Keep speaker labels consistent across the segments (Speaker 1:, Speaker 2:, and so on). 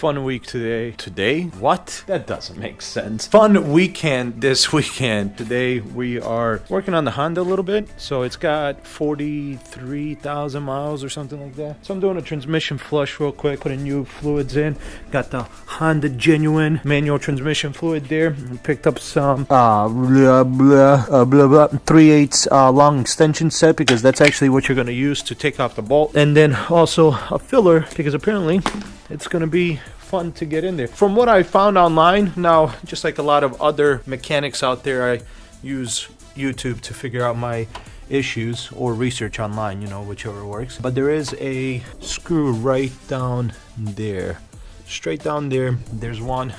Speaker 1: Fun week today. Today? What? That doesn't make sense. Fun weekend this weekend. Today we are working on the Honda a little bit. So it's got 43,000 miles or something like that. So I'm doing a transmission flush real quick, putting new fluids in. Got the Honda genuine manual transmission fluid there. Picked up some 3/8 long extension set because that's actually what you're going to use to take off the bolt. And then also a filler because apparently it's going to be fun to get in there. From what I found online, now just like a lot of other mechanics out there, I use YouTube to figure out my issues or research online, you know, whichever works. But there is a screw right down there, straight down there. There's one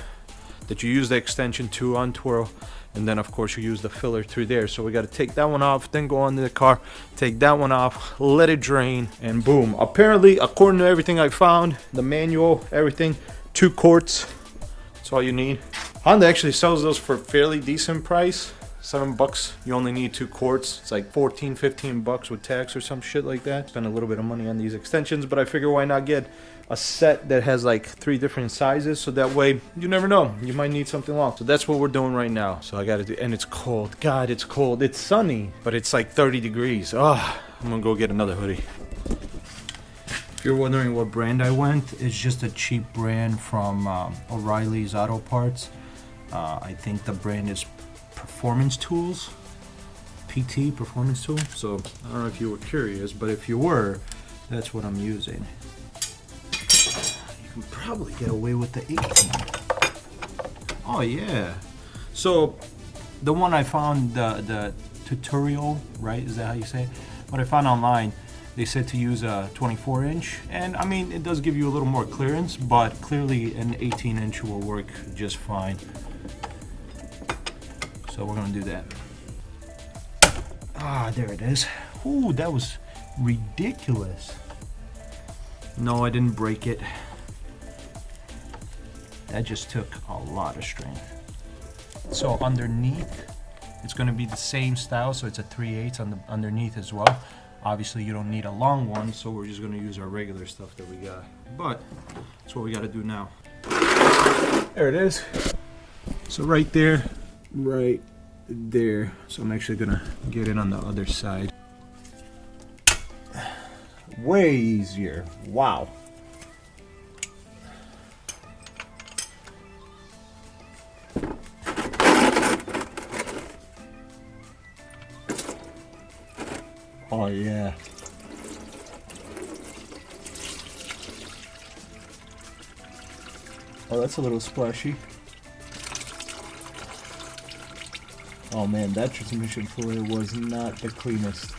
Speaker 1: that you use the extension to untwirl, and then of course you use the filler through there. So we got to take that one off, then go under the car, take that one off, let it drain, and boom. Apparently, according to everything I found, the manual, everything, 2 quarts, that's all you need. Honda actually sells those for a fairly decent price, $7. You only need 2 quarts. It's like 14, 15 bucks with tax or some shit like that. Spend a little bit of money on these extensions, but I figure why not get a set that has like 3 different sizes, so that way you never know, you might need something long. So that's what we're doing right now. So I gotta do, and it's cold. God, it's cold. It's sunny, but it's like 30 degrees. Oh, I'm gonna go get another hoodie. If you're wondering what brand I went, it's just a cheap brand from O'Reilly's Auto Parts. I think the brand is Performance Tools, PT Performance Tool. So I don't know if you were curious, but if you were, that's what I'm using. You can probably get away with the 18. Oh yeah. So the one I found, the tutorial, right? Is that how you say it? What I found online, they said to use a 24-inch, and I mean it does give you a little more clearance, but clearly an 18-inch will work just fine. So we're gonna do that. Ah, there it is. Ooh, that was ridiculous. No, I didn't break it. That just took a lot of strength. So underneath, it's gonna be the same style, so it's a 3/8 on the underneath as well. Obviously you don't need a long one, so we're just gonna use our regular stuff that we got. But that's what we gotta do now. There it is. So right there, right there. So I'm actually gonna get it on the other side. Way easier. Wow. Oh yeah. Oh, that's a little splashy. Oh man, that transmission fluid was not the cleanest.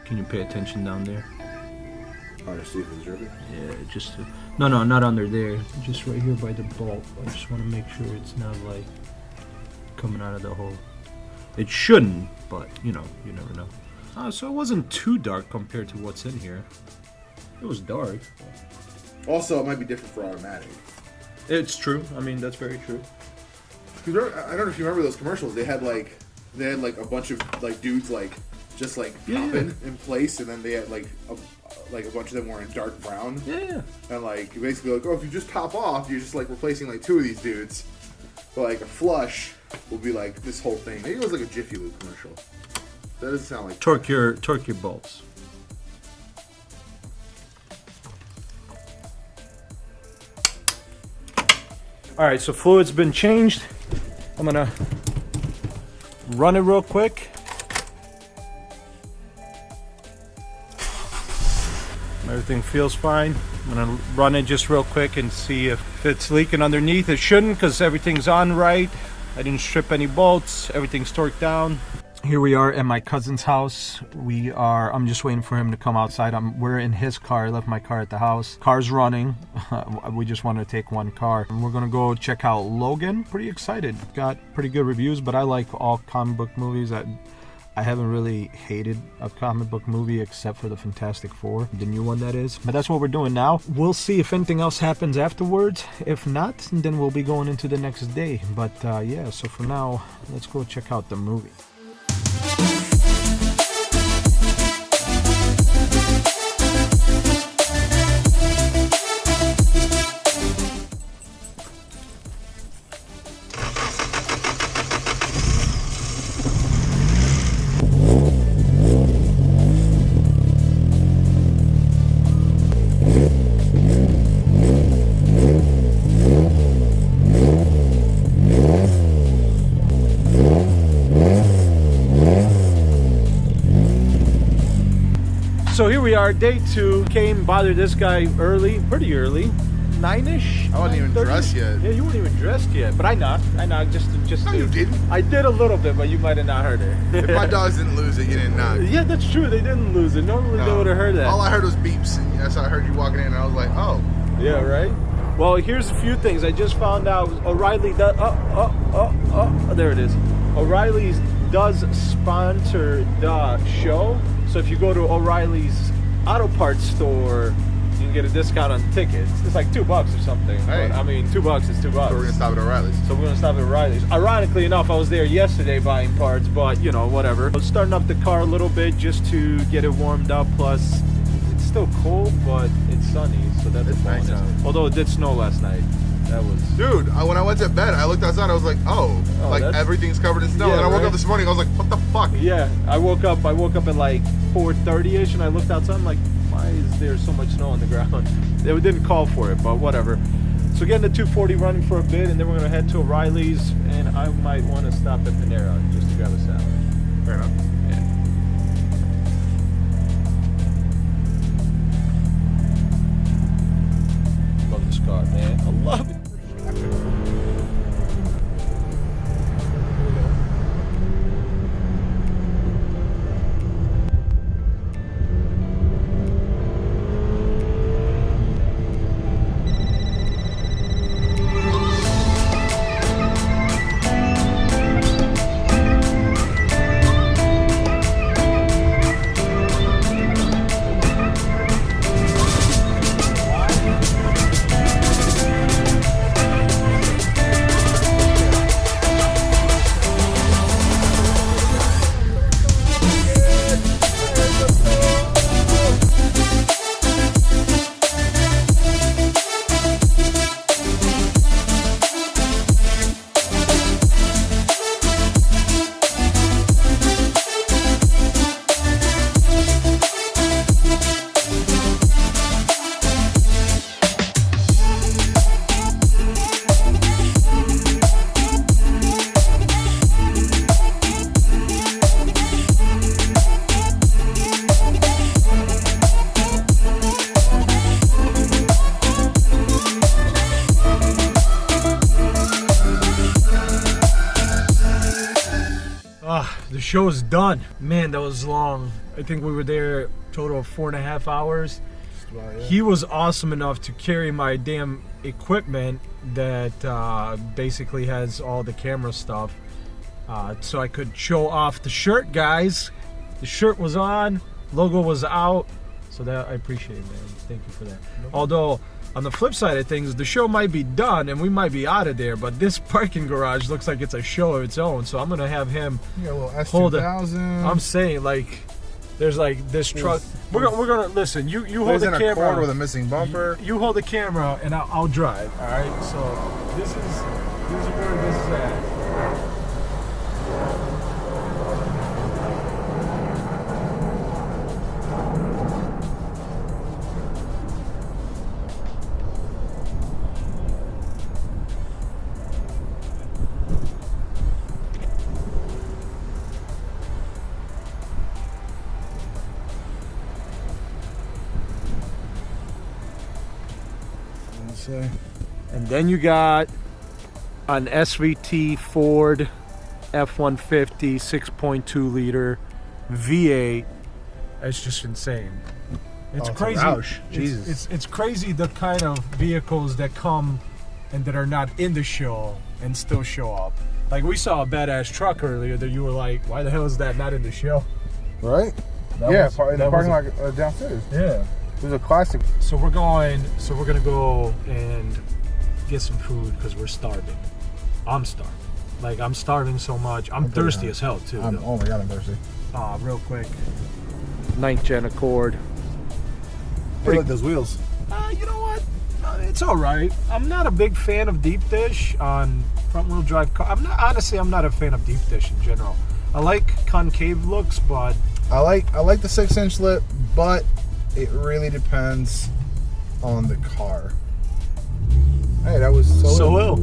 Speaker 1: Can you pay attention down there?
Speaker 2: Oh, to see if it's dripping?
Speaker 1: Yeah, just to, no, not under there. Just right here by the bolt. I just want to make sure it's not like coming out of the hole. It shouldn't, but you know, you never know. So it wasn't too dark compared to what's in here. It was dark.
Speaker 2: Also, it might be different for automatic.
Speaker 1: It's true. I mean, that's very true.
Speaker 2: I don't know if you remember those commercials. They had like a bunch of like dudes just popping in place, and then they had like a bunch of them were in dark brown.
Speaker 1: Yeah.
Speaker 2: And like basically like, oh, if you just top off, you're just like replacing like 2 of these dudes. But like a flush will be like this whole thing. Maybe it was like a Jiffy Lube commercial. That doesn't sound like
Speaker 1: torque your bolts. All right, so fluid's been changed. I'm gonna run it real quick. Everything feels fine. I'm gonna run it just real quick and see if it's leaking underneath. It shouldn't, because everything's on right. I didn't strip any bolts. Everything's torqued down. Here we are at my cousin's house. I'm just waiting for him to come outside. We're in his car. I left my car at the house. Car's running. We just wanted to take one car. And we're gonna go check out Logan. Pretty excited. Got pretty good reviews, but I like all comic book movies. I haven't really hated a comic book movie except for the Fantastic Four, the new one that is. But that's what we're doing now. We'll see if anything else happens afterwards. If not, then we'll be going into the next day. But yeah, so for now, let's go check out the movie. So here we are, day 2. Came, bothered this guy early, pretty early, 9-ish.
Speaker 2: I wasn't even dressed yet.
Speaker 1: Yeah, you weren't even dressed yet, but I knocked just
Speaker 2: No, you didn't.
Speaker 1: I did a little bit, but you might have not heard it.
Speaker 2: If my dogs didn't lose it, you didn't knock.
Speaker 1: Yeah, that's true. They didn't lose it. Normally they would have heard that.
Speaker 2: All I heard was beeps, and that's how I heard you walking in, and I was like, oh.
Speaker 1: Yeah, right? Well, here's a few things. I just found out O'Reilly does... there it is. O'Reilly's does sponsor the show. So if you go to O'Reilly's Auto Parts store, you can get a discount on tickets. It's like $2 or something.
Speaker 2: Hey.
Speaker 1: But, I mean, $2 is $2.
Speaker 2: So we're gonna stop at O'Reilly's.
Speaker 1: So we're gonna stop at O'Reilly's. Ironically enough, I was there yesterday buying parts, but you know, whatever. I was starting up the car a little bit just to get it warmed up. Plus, it's still cold, but it's sunny, so that's
Speaker 2: It's
Speaker 1: a bonus.
Speaker 2: nice out.
Speaker 1: Although it did snow last night. That was...
Speaker 2: Dude, when I went to bed, I looked outside, I was like, oh like
Speaker 1: that's...
Speaker 2: everything's covered in snow.
Speaker 1: Yeah,
Speaker 2: and I woke
Speaker 1: right?
Speaker 2: up this morning, I was like, what the fuck?
Speaker 1: Yeah, I woke up at like 4:30ish, and I looked outside. I'm like, why is there so much snow on the ground? They didn't call for it, but whatever. So getting the 240 running for a bit, and then we're gonna head to O'Reilly's, and I might want to stop at Panera just to grab a salad.
Speaker 2: Fair enough.
Speaker 1: Yeah. Love this car, man. I love it. The show's done. Man, that was long. I think we were there total of 4.5 hours. He was awesome enough to carry my damn equipment that basically has all the camera stuff, so I could show off the shirt, guys. The shirt was on, logo was out, so that I appreciate it, man. Thank you for that. Although on the flip side of things, the show might be done and we might be out of there, but this parking garage looks like it's a show of its own, so I'm gonna have him hold it. I'm saying, like, there's like this truck. We're gonna listen. You hold the camera.
Speaker 2: Accord with a missing bumper.
Speaker 1: You hold the camera and I'll drive. All right. So this is where this is at.
Speaker 3: say.
Speaker 1: And then you got an SVT Ford F-150 6.2 liter V8. It's just insane. It's crazy.
Speaker 3: Jesus.
Speaker 1: It's crazy the kind of vehicles that come and that are not in the show and still show up. Like we saw a badass truck earlier that you were like, why the hell is that not in the show?
Speaker 3: Right?
Speaker 1: That
Speaker 3: yeah,
Speaker 1: was-
Speaker 3: in the
Speaker 1: that
Speaker 3: parking
Speaker 1: was
Speaker 3: lot downstairs.
Speaker 1: Yeah.
Speaker 3: It was a classic.
Speaker 1: So we're gonna go and get some food because we're starving. I'm starving. Like I'm starving so much. I'm thirsty as hell too.
Speaker 3: Oh my god, I'm thirsty.
Speaker 1: Real quick. 9th gen Accord.
Speaker 3: I like those wheels.
Speaker 1: You know what? It's all right. I'm not a big fan of deep dish on front-wheel drive car. I'm not a fan of deep dish in general. I like concave looks, but
Speaker 3: I like the 6-inch lip, but it really depends on the car. Hey, that was
Speaker 1: so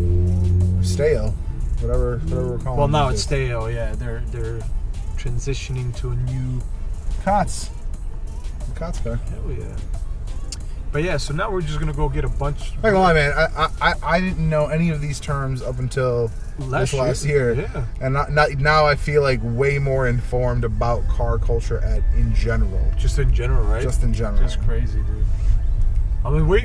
Speaker 3: stale. Whatever we're calling it.
Speaker 1: Well, now it's stale. Yeah, they're transitioning to a new
Speaker 3: COTS. The COTS car.
Speaker 1: Hell yeah. But yeah, so now we're just gonna go get a bunch.
Speaker 3: Not gonna lie, man. I didn't know any of these terms up until this last year.
Speaker 1: Yeah.
Speaker 3: And now I feel like way more informed about car culture in general.
Speaker 1: Just in general, right?
Speaker 3: Just in general.
Speaker 1: Just crazy, dude. I mean, we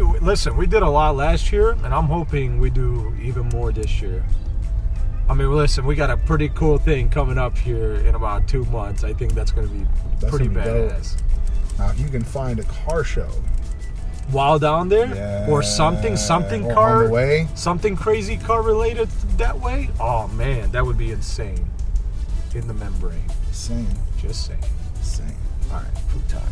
Speaker 1: did a lot last year, and I'm hoping we do even more this year. I mean, listen, we got a pretty cool thing coming up here in about 2 months. I think that's gonna be pretty badass.
Speaker 3: Dope. Now, if you can find a car show
Speaker 1: While down there, or something
Speaker 3: or
Speaker 1: car,
Speaker 3: on the way,
Speaker 1: something crazy car related that way. Oh man, that would be insane. In the membrane.
Speaker 3: insane.
Speaker 1: Just saying. All right, food time.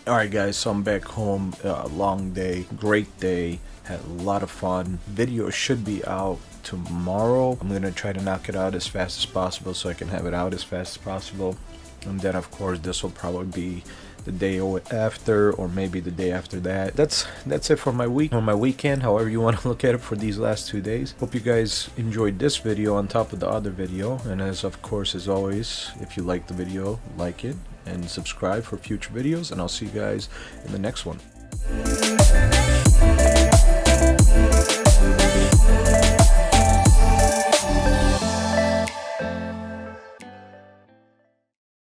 Speaker 1: All right, guys, so I'm back home. Long day, great day. Had a lot of fun. Video should be out tomorrow. I'm gonna try to knock it out as fast as possible so I can have it out as fast as possible. And then, of course, this will probably be the day after, or maybe the day after that. That's it for my week, or my weekend, however you want to look at it, for these last 2 days. Hope you guys enjoyed this video on top of the other video. And as always, if you like the video, like it and subscribe for future videos, and I'll see you guys in the next one.